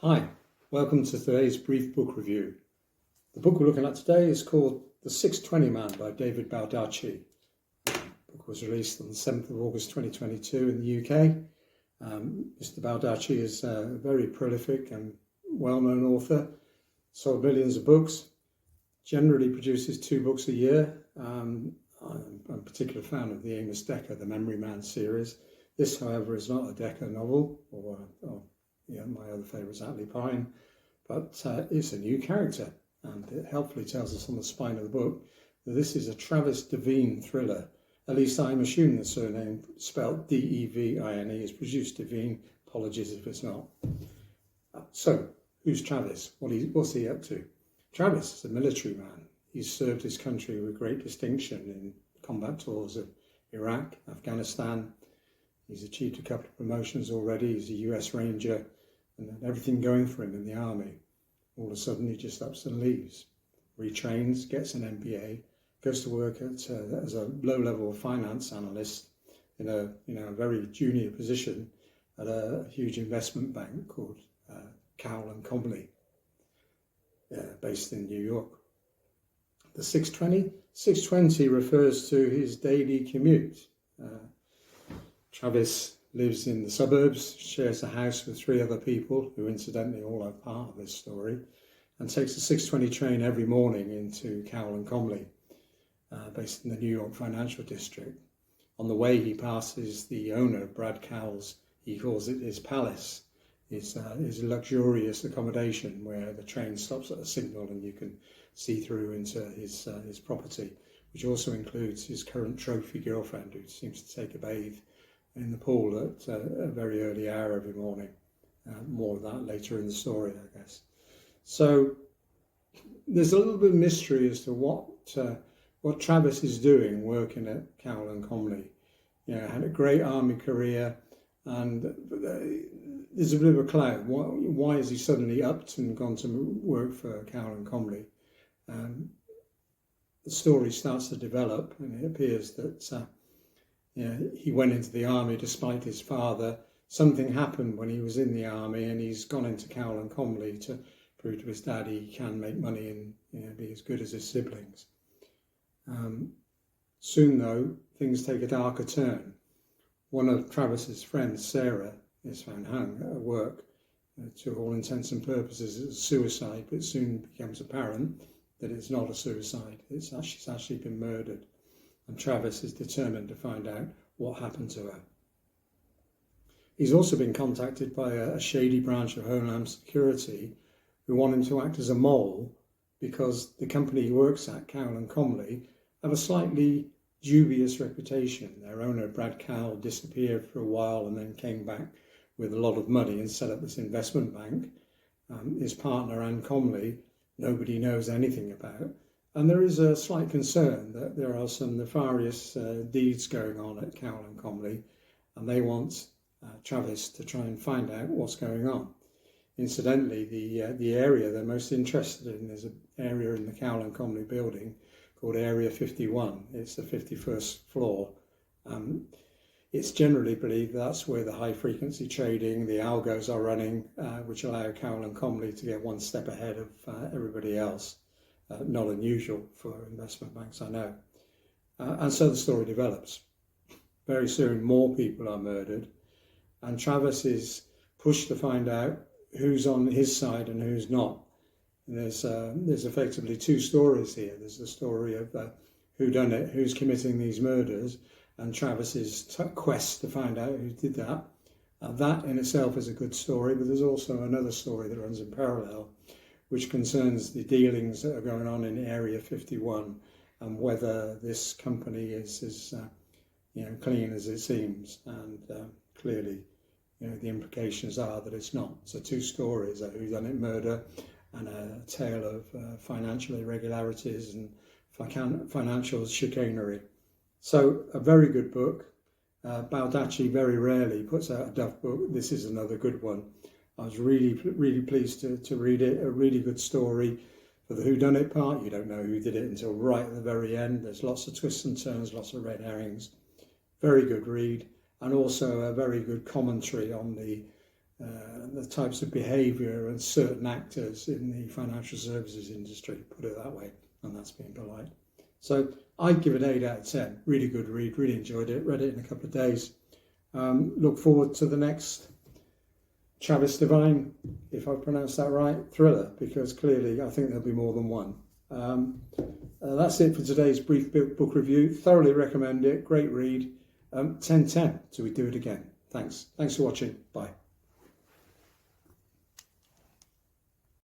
Hi, welcome to today's brief book review. The book we're looking at today is called The 620 Man by David Baldacci. The book was released on the 7th of August 2022 in the UK. Mr. Baldacci is a very prolific and well-known author, sold millions of books, generally produces 2 books a year. I'm a particular fan of the Amos Decker, the Memory Man series. This, however, is not a Decker novel, my other favourite is Atlee Pine, but it's a new character, and it helpfully tells us on the spine of the book that this is a Travis Devine thriller. At least I'm assuming the surname, spelt Devine, is produced Devine. Apologies if it's not. So, who's Travis? What's he up to? Travis is a military man. He's served his country with great distinction in combat tours of Iraq, Afghanistan. He's achieved a couple of promotions already. He's a US Ranger, and everything going for him in the army. All of a sudden, he just ups and leaves, retrains, gets an MBA, goes to work as a low-level finance analyst in a very junior position at a huge investment bank called Cowell and Comley, based in New York. The 620 refers to his daily commute. Travis lives in the suburbs, shares a house with 3 other people who incidentally all are part of this story, and takes the 620 train every morning into Cowell and Comley, based in the New York financial district. On the way he passes the owner, Brad Cowell's, he calls it his palace, his luxurious accommodation where the train stops at a signal and you can see through into his property, which also includes his current trophy girlfriend who seems to take a bathe in the pool at a very early hour every morning. More of that later in the story, I guess. So there's a little bit of mystery as to what Travis is doing working at Cowell and Comley. Had a great army career, and there's a bit of a cloud. Why is he suddenly upped and gone to work for Cowell and Comley? The story starts to develop, and it appears that he went into the army despite his father. Something happened when he was in the army, and he's gone into Cowell and Comley to prove to his dad he can make money and be as good as his siblings. Soon, though, things take a darker turn. One of Travis's friends, Sarah, is found hung at work. To all intents and purposes, it's a suicide, but it soon becomes apparent that it's not a suicide. She's actually been murdered. And Travis is determined to find out what happened to her. He's also been contacted by a shady branch of Homeland Security who want him to act as a mole because the company he works at, Cowell and Comley, have a slightly dubious reputation. Their owner, Brad Cowell, disappeared for a while and then came back with a lot of money and set up this investment bank. His partner, Ann Comley, nobody knows anything about. And there is a slight concern that there are some nefarious deeds going on at Cowell and Comley, and they want Travis to try and find out what's going on. Incidentally, the area they're most interested in is an area in the Cowell and Comley building called Area 51. It's the 51st floor. It's generally believed that's where the high-frequency trading, the algos are running, which allow Cowell and Comley to get one step ahead of everybody else. Not unusual for investment banks, I know. And so the story develops. Very soon, more people are murdered, and Travis is pushed to find out who's on his side and who's not. And there's effectively 2 stories here. There's the story of whodunit, who's committing these murders, and Travis's quest to find out who did that. That in itself is a good story, but there's also another story that runs in parallel, which concerns the dealings that are going on in Area 51 and whether this company is as clean as it seems. And clearly, the implications are that it's not. So 2 stories, a whodunit murder and a tale of financial irregularities and financial chicanery. So a very good book. Baldacci very rarely puts out a duff book. This is another good one. I was really, really pleased to read it. A really good story. For the whodunit part, you don't know who did it until right at the very end. There's lots of twists and turns, lots of red herrings. Very good read, and also a very good commentary on the the types of behaviour and certain actors in the financial services industry, put it that way, and that's being polite. So I'd give it 8 out of 10. Really good read, really enjoyed it, read it in a couple of days. Look forward to the next Travis Devine, if I pronounced that right, thriller, because clearly I think there'll be more than one. That's it for today's brief book review. Thoroughly recommend it, great read. 10/10 till we do it again. Thanks for watching. Bye.